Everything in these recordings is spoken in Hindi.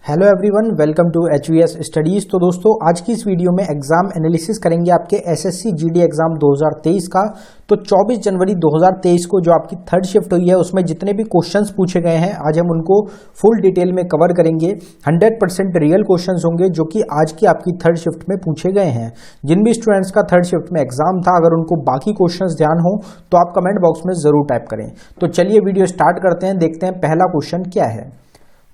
Hello everyone, welcome to HVS studies. तो दोस्तों, आज की इस वीडियो में एग्जाम एनालिसिस करेंगे आपके SSC GD एग्जाम 2023 का। तो 24 जनवरी 2023 को जो आपकी थर्ड शिफ्ट हुई है उसमें जितने भी क्वेश्चंस पूछे गए हैं आज हम उनको फुल डिटेल में कवर करेंगे। 100% रियल क्वेश्चंस होंगे जो कि आज की आपकी थर्ड शिफ्ट में पूछे गए हैं। जिन भी स्टूडेंट्स का थर्ड शिफ्ट में एग्जाम था, अगर उनको बाकी क्वेश्चंस ध्यान हो तो आप कमेंट बॉक्स में जरूर टाइप करें। तो चलिए वीडियो स्टार्ट करते हैं, देखते हैं पहला क्वेश्चन क्या है।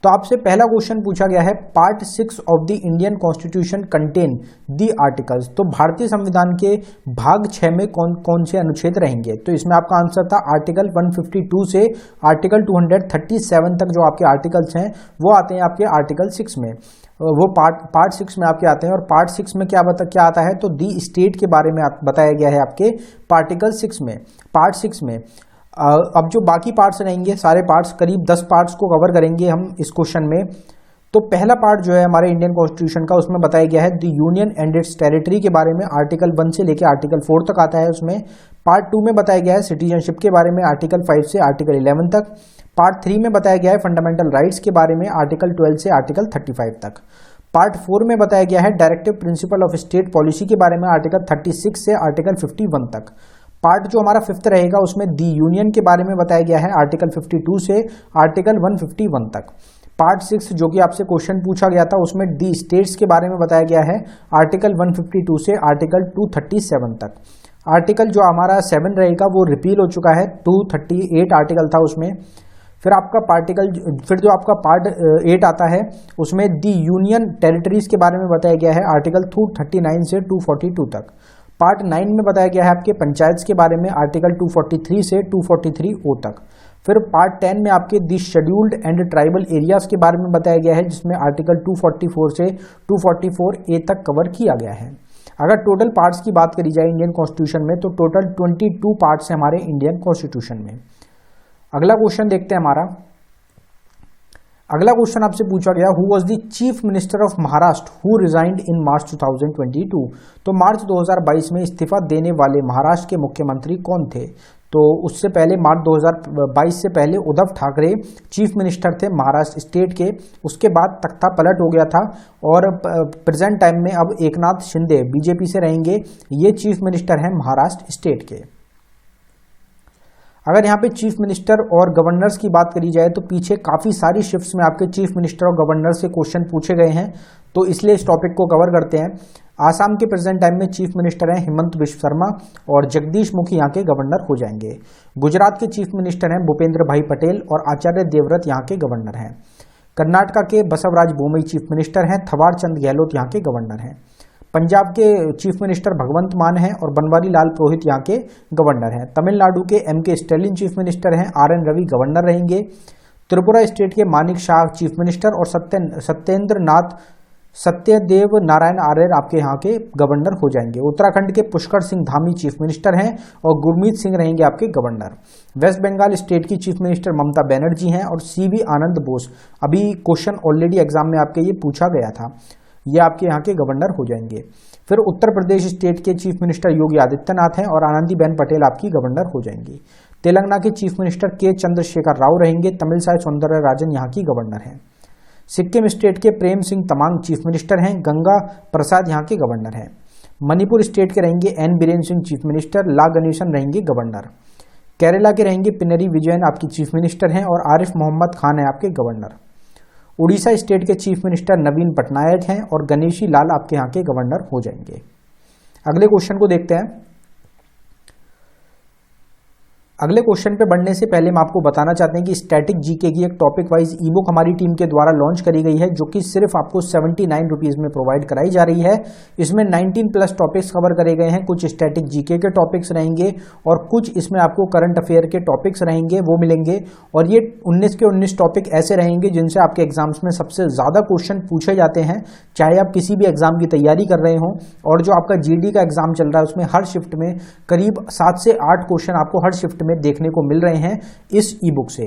तो आपसे पहला क्वेश्चन पूछा गया है, part 6 of the Indian constitution contain the articles. तो भारतीय संविधान के भाग 6 में कौन कौन से अनुच्छेद रहेंगे? तो इसमें आपका आंसर था आर्टिकल 152 से आर्टिकल 237 तक जो आपके आर्टिकल्स हैं वो आते हैं आपके आर्टिकल 6 में। वो पार्ट 6 में आपके आते हैं। और पार्ट 6 में क्या आता है? तो दी स्टेट के बारे में बताया गया है आपके आर्टिकल 6 में, पार्ट 6 में। अब जो बाकी पार्ट्स रहेंगे, सारे पार्ट्स, करीब 10 पार्ट्स को कवर करेंगे हम इस क्वेश्चन में। तो पहला पार्ट जो है हमारे इंडियन कॉन्स्टिट्यूशन का, उसमें बताया गया है the union and it's territory के बारे में, आर्टिकल 1 से लेकर आर्टिकल 4 तक आता है उसमें। पार्ट 2 में बताया गया है सिटीजनशिप के बारे में, आर्टिकल 5 से आर्टिकल 11 तक। पार्ट 3 में बताया गया है फंडामेंटल राइट्स के बारे में, आर्टिकल 12 से आर्टिकल 35 तक। पार्ट 4 में बताया गया है directive principle of state policy के बारे में, आर्टिकल 36 से आर्टिकल 51 तक। पार्ट जो हमारा 5th रहेगा उसमें दी यूनियन के बारे में बताया गया है, आर्टिकल 52 से आर्टिकल 151 तक। पार्ट 6 जो कि आपसे क्वेश्चन पूछा गया था उसमें दी स्टेट्स के बारे में बताया गया है, आर्टिकल 152 से आर्टिकल 237 तक। आर्टिकल जो हमारा 7 रहेगा वो रिपील हो चुका है, 238 आर्टिकल था उसमें। फिर जो आपका पार्ट 8 आता है उसमें दी यूनियन टेरिटरीज के बारे में बताया गया है, आर्टिकल 239 से 242 तक। पार्ट 9 में बताया गया है आपके पंचायत के बारे में, आर्टिकल 243 से 243O तक। फिर पार्ट 10 में आपके दी शेड्यूल्ड एंड ट्राइबल एरियाज के बारे में बताया गया है, जिसमें आर्टिकल 244 से 244A तक कवर किया गया है। अगर टोटल पार्ट्स की बात करी जाए इंडियन कॉन्स्टिट्यूशन में तो टोटल 22 पार्ट्स हैं हमारे इंडियन कॉन्स्टिट्यूशन में। अगला क्वेश्चन देखते हैं हमारा। अगला क्वेश्चन आपसे पूछा गया, who was the chief minister of Maharashtra who resigned in March 2022। तो मार्च 2022 में इस्तीफा देने वाले महाराष्ट्र के मुख्यमंत्री कौन थे? तो उससे पहले मार्च 2022 से पहले उद्धव ठाकरे चीफ मिनिस्टर थे महाराष्ट्र स्टेट के। उसके बाद तख्ता पलट हो गया था और प्रेजेंट टाइम में अब एकनाथ शिंदे बीजेपी से रहेंगे, ये चीफ मिनिस्टर हैं महाराष्ट्र स्टेट के। अगर यहाँ पे चीफ मिनिस्टर और गवर्नर्स की बात करी जाए तो पीछे काफ़ी सारी शिफ्ट्स में आपके चीफ मिनिस्टर और गवर्नर से क्वेश्चन पूछे गए हैं, तो इसलिए इस टॉपिक को कवर करते हैं। आसाम के प्रेजेंट टाइम में चीफ मिनिस्टर हैं हिमंत बिश्व शर्मा और जगदीश मुखी यहाँ के गवर्नर हो जाएंगे। गुजरात के चीफ मिनिस्टर हैं भूपेंद्र भाई पटेल और आचार्य देवव्रत यहाँ के गवर्नर हैं। कर्नाटका के बसवराज बोमई चीफ मिनिस्टर हैं, थवार चंद गहलोत यहाँ के गवर्नर हैं। पंजाब के चीफ मिनिस्टर भगवंत मान हैं और बनवारी लाल पुरोहित यहाँ के गवर्नर हैं। तमिलनाडु के MK स्टैलिन चीफ मिनिस्टर हैं, RN रवि गवर्नर रहेंगे। त्रिपुरा स्टेट के मानिक शाह चीफ मिनिस्टर और सत्यदेव नारायण आर्य आपके यहाँ के गवर्नर हो जाएंगे। उत्तराखंड के पुष्कर सिंह धामी चीफ मिनिस्टर हैं और गुरमीत सिंह रहेंगे आपके गवर्नर। वेस्ट बंगाल स्टेट की चीफ मिनिस्टर ममता बनर्जी हैं और CV आनंद बोस, अभी क्वेश्चन ऑलरेडी एग्जाम में आपके ये पूछा गया था, ये आपके यहाँ के गवर्नर हो जाएंगे। फिर उत्तर प्रदेश स्टेट के चीफ मिनिस्टर योगी आदित्यनाथ हैं और आनंदीबेन पटेल आपकी गवर्नर हो जाएंगी। तेलंगाना के चीफ मिनिस्टर के चंद्रशेखर राव रहेंगे, तमिलसाई सौंदरराजन यहाँ की गवर्नर हैं। सिक्किम स्टेट के प्रेम सिंह तमांग चीफ मिनिस्टर हैं, गंगा प्रसाद यहाँ के गवर्नर हैं। मणिपुर स्टेट के रहेंगे N Biren Singh chief minister, La Ganesan रहेंगे गवर्नर। केरला के रहेंगे पिनरी विजयन आपकी चीफ मिनिस्टर हैं और आरिफ मोहम्मद खान है आपके गवर्नर। उड़ीसा स्टेट के चीफ मिनिस्टर नवीन पटनायक हैं और गणेशी लाल आपके यहाँ के गवर्नर हो जाएंगे। अगले क्वेश्चन को देखते हैं। अगले क्वेश्चन पे बढ़ने से पहले हम आपको बताना चाहते हैं कि स्टैटिक जीके की एक टॉपिक वाइज ई बुक हमारी टीम के द्वारा लॉन्च करी गई है, जो कि सिर्फ आपको 79 रुपीज़ में प्रोवाइड कराई जा रही है। इसमें 19+ टॉपिक्स कवर करे गए हैं, कुछ स्टैटिक जीके के टॉपिक्स रहेंगे और कुछ इसमें आपको करंट अफेयर के टॉपिक्स रहेंगे, वो मिलेंगे। और ये 19 के 19 टॉपिक ऐसे रहेंगे जिनसे आपके एग्जाम्स में सबसे ज़्यादा क्वेश्चन पूछे जाते हैं, चाहे आप किसी भी एग्जाम की तैयारी कर रहे हों। और जो आपका GD का एग्जाम चल रहा है उसमें हर शिफ्ट में करीब 7 से 8 क्वेश्चन आपको हर शिफ्ट में देखने को मिल रहे हैं इस ई बुक से।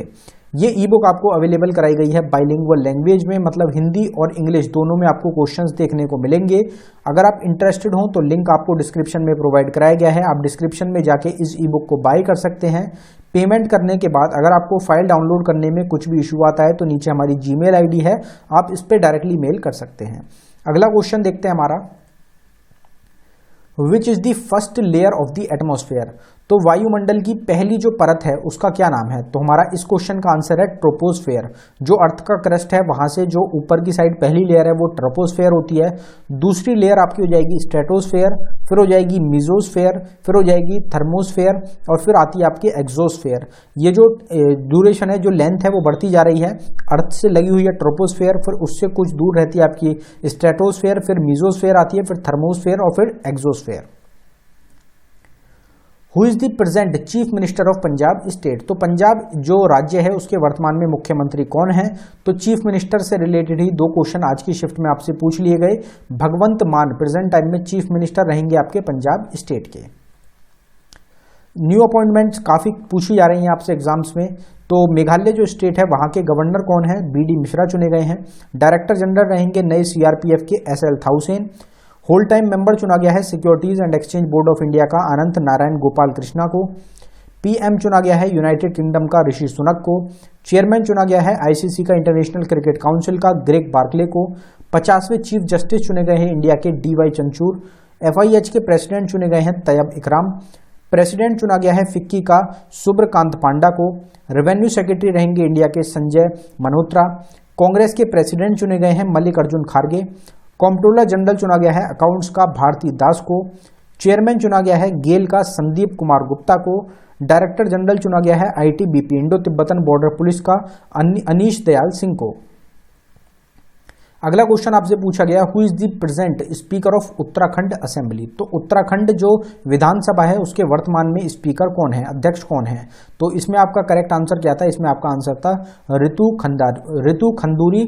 ये ई बुक आपको अवेलेबल कराई गई है बाइलिंगुअल लैंग्वेज में, मतलब हिंदी और इंग्लिश दोनों में आपको क्वेश्चंस देखने को मिलेंगे। अगर आप इंटरेस्टेड हो तो लिंक आपको डिस्क्रिप्शन में प्रोवाइड कराया गया है, आप डिस्क्रिप्शन में जाके इस ई बुक को बाय कर सकते हैं। पेमेंट करने के बाद अगर आपको फाइल डाउनलोड करने में कुछ भी इशू आता है तो नीचे हमारी जीमेल आईडी है, आप इस पर डायरेक्टली मेल कर सकते हैं। अगला क्वेश्चन देखते हैं हमारा, which is the first layer of the atmosphere. तो वायुमंडल की पहली जो परत है उसका क्या नाम है? तो हमारा इस क्वेश्चन का आंसर है ट्रोपोस्फेयर। जो अर्थ का क्रस्ट है वहां से जो ऊपर की साइड पहली लेयर है वो ट्रोपोस्फेयर होती है। दूसरी लेयर आपकी हो जाएगी स्ट्रेटोस्फेयर, फिर हो जाएगी मीजोस्फेयर, फिर हो जाएगी थर्मोस्फेयर और फिर आती है आपकी एक्सोस्फेयर। ये जो ड्यूरेशन है, जो लेंथ है वो बढ़ती जा रही है। अर्थ से लगी हुई है ट्रोपोस्फेयर, फिर उससे कुछ दूर रहती है आपकी स्ट्रेटोस्फेयर, फिर मीजोस्फेयर आती है, फिर थर्मोस्फेयर और फिर exosphere. Who is the present chief minister of Punjab state. तो पंजाब जो राज्य है उसके वर्तमान में मुख्यमंत्री कौन है? तो चीफ मिनिस्टर से रिलेटेड ही दो क्वेश्चन आज की शिफ्ट में आपसे पूछ लिए गए। भगवंत मान प्रेजेंट टाइम में चीफ मिनिस्टर रहेंगे आपके पंजाब स्टेट के। न्यू अपॉइंटमेंट्स काफी पूछी जा रही हैं आपसे एग्जाम्स में। तो मेघालय जो स्टेट है वहां के गवर्नर कौन है? BD मिश्रा चुने गए हैं। डायरेक्टर जनरल रहेंगे नए CRPF के SL थाउसेन। होल टाइम मेंबर चुना गया है securities and exchange board of India का अनंत नारायण गोपाल कृष्णा को। PM चुना गया है यूनाइटेड किंगडम का ऋषि सुनक को। चेयरमैन चुना गया है ICC का इंटरनेशनल क्रिकेट काउंसिल का ग्रेग बार्कले को। 50वें चीफ जस्टिस चुने गए हैं इंडिया के DY चंद्रचूड़। FIH के प्रेसिडेंट चुने गए हैं तैयब इकराम। प्रेसिडेंट चुना गया है फिक्की का सुब्रकांत पांडा को। रेवेन्यू सेक्रेटरी रहेंगे इंडिया के संजय मल्होत्रा। कांग्रेस के प्रेसिडेंट चुने गए हैं मल्लिकार्जुन खड़गे। कॉम्प्ट्रोलर जनरल चुना गया है अकाउंट्स का भारती दास को। चेयरमैन चुना गया है गेल का संदीप कुमार गुप्ता को। डायरेक्टर जनरल चुना गया है ITBP Indo Tibetan border police का अनीश दयाल सिंह को। अगला क्वेश्चन आपसे पूछा गया, who is the present speaker of Uttarakhand assembly. तो उत्तराखंड जो विधानसभा है उसके वर्तमान में स्पीकर कौन है, अध्यक्ष कौन है? तो इसमें आपका करेक्ट आंसर क्या था? इसमें आपका आंसर था ऋतु खंडूरी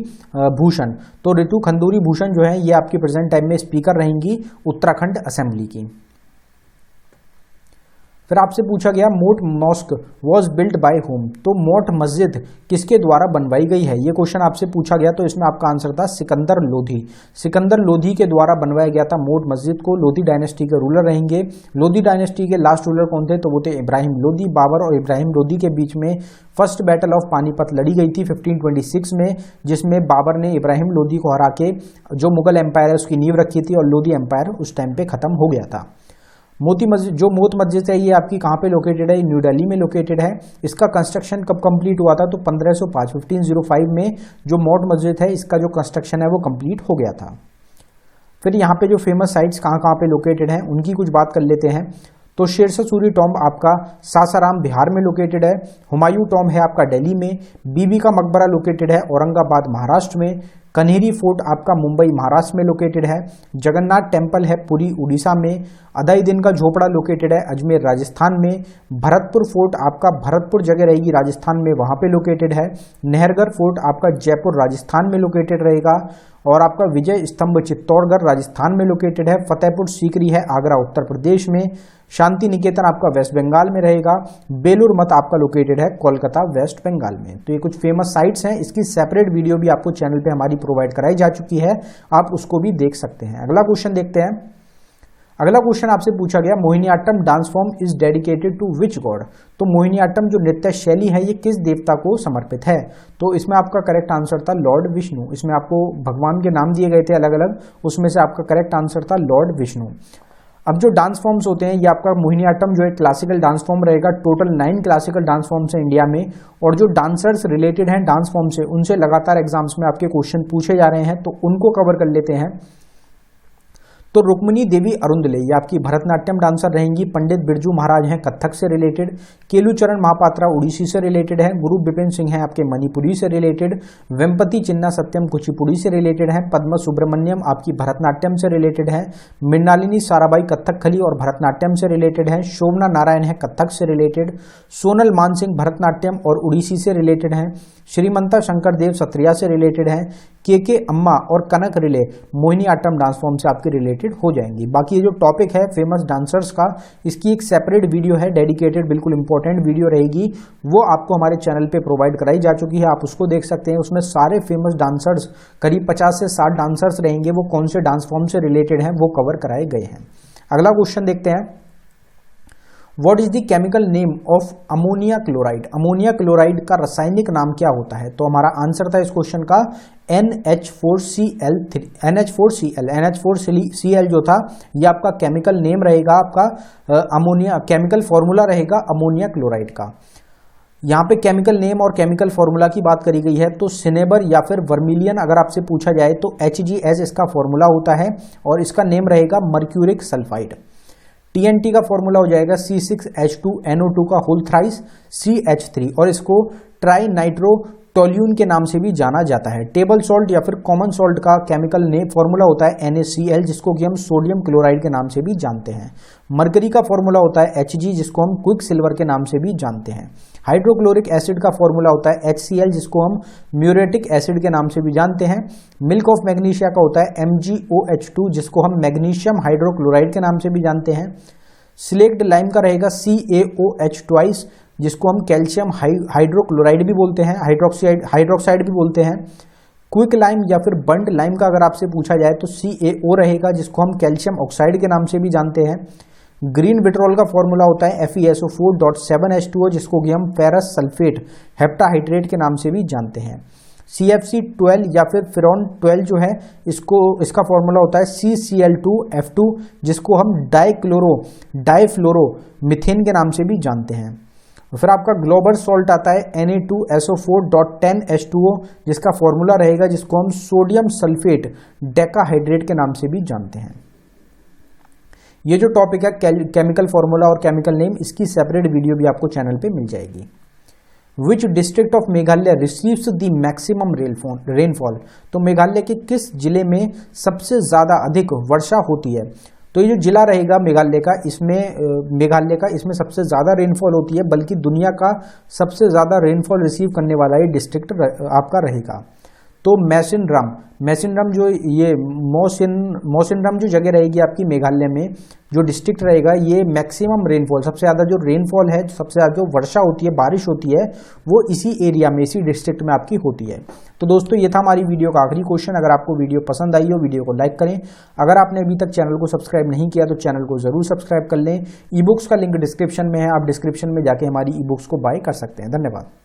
भूषण। तो ऋतु खंडूरी भूषण जो है ये आपकी प्रेजेंट टाइम में स्पीकर रहेंगी उत्तराखंड असेंबली की। फिर आपसे पूछा गया, Moth mosque was built by whom. तो मोट मस्जिद किसके द्वारा बनवाई गई है? ये क्वेश्चन आपसे पूछा गया। तो इसमें आपका आंसर था सिकंदर लोधी। सिकंदर लोधी के द्वारा बनवाया गया था मोट मस्जिद को। लोधी डायनेस्टी के रूलर रहेंगे। लोधी डायनेस्टी के लास्ट रूलर कौन थे? तो वो थे इब्राहिम लोधी। बाबर और इब्राहिम लोधी के बीच में फर्स्ट बैटल ऑफ पानीपत लड़ी गई थी 1526 में, जिसमें बाबर ने इब्राहिम लोधी को हरा के जो मुगल एम्पायर है उसकी नींव रखी थी और लोधी एम्पायर उस टाइम पे खत्म हो गया था। मोती मस्जिद जो मोत मस्जिद है ये आपकी कहाँ पे लोकेटेड है? न्यू दिल्ली में लोकेटेड है। इसका कंस्ट्रक्शन कब कंप्लीट हुआ था? तो 1505 में जो मोट मस्जिद है इसका जो कंस्ट्रक्शन है वो कंप्लीट हो गया था। फिर यहाँ पे जो फेमस साइट्स कहाँ कहाँ पे लोकेटेड हैं उनकी कुछ बात कर लेते हैं। तो शेरशाह सूरी टॉम्ब आपका सासाराम बिहार में लोकेटेड है। हुमायूं टॉम्ब है आपका दिल्ली में। बीबी का मकबरा लोकेटेड है औरंगाबाद महाराष्ट्र में। कन्हेरी फोर्ट आपका मुंबई महाराष्ट्र में लोकेटेड है। जगन्नाथ टेम्पल है पुरी उड़ीसा में। अदाई दिन का झोपड़ा लोकेटेड है अजमेर राजस्थान में। भरतपुर फोर्ट आपका भरतपुर जगह रहेगी राजस्थान में, वहां पे लोकेटेड है। नहरगढ़ फोर्ट आपका जयपुर राजस्थान में लोकेटेड रहेगा। और आपका विजय स्तंभ चित्तौड़गढ़ राजस्थान में लोकेटेड है। फतेहपुर सीकरी है आगरा उत्तर प्रदेश में। शांति निकेतन आपका वेस्ट बंगाल में रहेगा। बेलूर मठ आपका लोकेटेड है कोलकाता वेस्ट बंगाल में। तो ये कुछ फेमस साइट्स हैं। इसकी सेपरेट वीडियो भी आपको चैनल पे हमारी प्रोवाइड कराई जा चुकी है, आप उसको भी देख सकते हैं। अगला क्वेश्चन देखते हैं। अगला क्वेश्चन आपसे पूछा गया, Mohiniyattam dance form is dedicated to which god. तो मोहिनीअट्टम जो नृत्य शैली है ये किस देवता को समर्पित है? तो इसमें आपका करेक्ट आंसर था लॉर्ड विष्णु। इसमें आपको भगवान के नाम दिए गए थे अलग अलग, उसमें से आपका करेक्ट आंसर था लॉर्ड विष्णु। अब जो डांस फॉर्म्स होते हैं ये आपका मोहिनीअट्टम जो है क्लासिकल डांस फॉर्म रहेगा। टोटल 9 क्लासिकल डांस फॉर्म्स हैं इंडिया में, और जो डांसर्स रिलेटेड हैं डांस फॉर्म से उनसे लगातार एग्जाम्स में आपके क्वेश्चन पूछे जा रहे हैं, तो उनको कवर कर लेते हैं। तो रुक्मिणी देवी अरुंदले ये आपकी भरतनाट्यम डांसर रहेंगी। पंडित बिरजू महाराज हैं कथक से रिलेटेड। केलुचरण महापात्रा उड़ीसी से रिलेटेड है। गुरु बिपिन सिंह हैं आपके मणिपुरी से रिलेटेड। वेम्पति चिन्ना सत्यम कुचिपुड़ी से रिलेटेड है। पद्म सुब्रमण्यम आपकी भरतनाट्यम से रिलेटेड है। मृणालिनी साराभाई कथकली और भरतनाट्यम से रिलेटेड है। शोभना नारायण है कथक से रिलेटेड। सोनल मानसिंह भरतनाट्यम और उड़ीसी से रिलेटेड हैं। श्रीमंता शंकर देव सत्रिया से रिलेटेड है। के अम्मा और कनक रिले मोहिनीअट्टम डांस फॉर्म से आपके रिलेटेड हो जाएंगी। बाकी ये जो टॉपिक है फेमस डांसर्स का, इसकी एक सेपरेट वीडियो है डेडिकेटेड, बिल्कुल इंपॉर्टेंट वीडियो रहेगी, वो आपको हमारे चैनल पे प्रोवाइड कराई जा चुकी है, आप उसको देख सकते हैं। उसमें सारे फेमस डांसर्स करीब 50 से 60 डांसर्स रहेंगे, वो कौन से डांस फॉर्म से रिलेटेड हैं वो कवर कराए गए हैं। अगला क्वेश्चन देखते हैं। What is the chemical name of ammonia chloride? Ammonia chloride का रासायनिक नाम क्या होता है? तो हमारा आंसर था इस क्वेश्चन का NH4Cl3 NH4Cl जो था ये आपका केमिकल नेम रहेगा, आपका अमोनिया केमिकल फॉर्मूला रहेगा अमोनिया क्लोराइड का। यहाँ पे केमिकल नेम और केमिकल फॉर्मूला की बात करी गई है, तो सिनेबर या फिर वर्मिलियन अगर आपसे पूछा जाए तो HgS इसका फॉर्मूला होता है और इसका नेम रहेगा मर्क्यूरिक सल्फाइड। TNT का फॉर्मूला हो जाएगा C6H2NO2 का होल थ्राइस CH3 और इसको ट्राई नाइट्रो टोल्यून के नाम से भी जाना जाता है। टेबल सॉल्ट या फिर कॉमन सॉल्ट का केमिकल नेम फॉर्मूला होता है NaCl जिसको कि हम सोडियम क्लोराइड के नाम से भी जानते हैं। मरकरी का फॉर्मूला होता है Hg जिसको हम क्विक सिल्वर के नाम से भी जानते हैं। हाइड्रोक्लोरिक एसिड का फॉर्मूला होता है HCl जिसको हम म्यूरेटिक एसिड के नाम से भी जानते हैं। मिल्क ऑफ मैग्नीशिया का होता है MgOH2 जिसको हम मैग्नीशियम हाइड्रोक्लोराइड के नाम से भी जानते हैं। सिलेक्ट लाइम का रहेगा CaOH जिसको हम कैल्शियम हाइड्रोक्लोराइड भी बोलते हैं, हाइड्रोक्साइड भी बोलते हैं। क्विक लाइम या फिर बर्न्ड लाइम का अगर आपसे पूछा जाए तो CaO रहेगा जिसको हम कैल्शियम ऑक्साइड के नाम से भी जानते हैं। ग्रीन विट्रोल का फॉर्मूला होता है FeSO4.7H2O जिसको कि हम फेरस सल्फेट हेप्टाहाइड्रेट के नाम से भी जानते हैं। CFC12 या फिर फिरॉन 12 जो है इसका फॉर्मूला होता है CCl2F2 जिसको हम डाइफ्लोरो मीथेन के नाम से भी जानते हैं। फिर आपका ग्लोबल सॉल्ट आता है Na2SO4.10H2O जिसका फॉर्मूला रहेगा जिसको हम सोडियम सल्फेट डेकाहाइड्रेट के नाम से भी जानते हैं। ये जो टॉपिक है केमिकल फॉर्मूला और केमिकल नेम, इसकी सेपरेट वीडियो भी आपको चैनल पे मिल जाएगी। Which district of Meghalaya receives the maximum rainfall? तो मेघालय के किस जिले में सबसे ज्यादा अधिक वर्षा होती है? तो ये जो जिला रहेगा मेघालय का, इसमें सबसे ज़्यादा रेनफॉल होती है, बल्कि दुनिया का सबसे ज़्यादा रेनफॉल रिसीव करने वाला ये डिस्ट्रिक्ट आपका रहेगा। तो मैसिनराम जो ये मौसिनराम जो जगह रहेगी आपकी मेघालय में, जो डिस्ट्रिक्ट रहेगा, ये मैक्सिमम रेनफॉल, सबसे ज़्यादा जो रेनफॉल है, सबसे ज़्यादा जो वर्षा होती है, बारिश होती है, वो इसी एरिया में, इसी डिस्ट्रिक्ट में आपकी होती है। तो दोस्तों ये था हमारी वीडियो का आखिरी क्वेश्चन। अगर आपको वीडियो पसंद आई हो, वीडियो को लाइक करें। अगर आपने अभी तक चैनल को सब्सक्राइब नहीं किया तो चैनल को जरूर सब्सक्राइब कर लें। ई बुक्स का लिंक डिस्क्रिप्शन में है, आप डिस्क्रिप्शन में जाके हमारी ई बुक्स को बाय कर सकते हैं। धन्यवाद।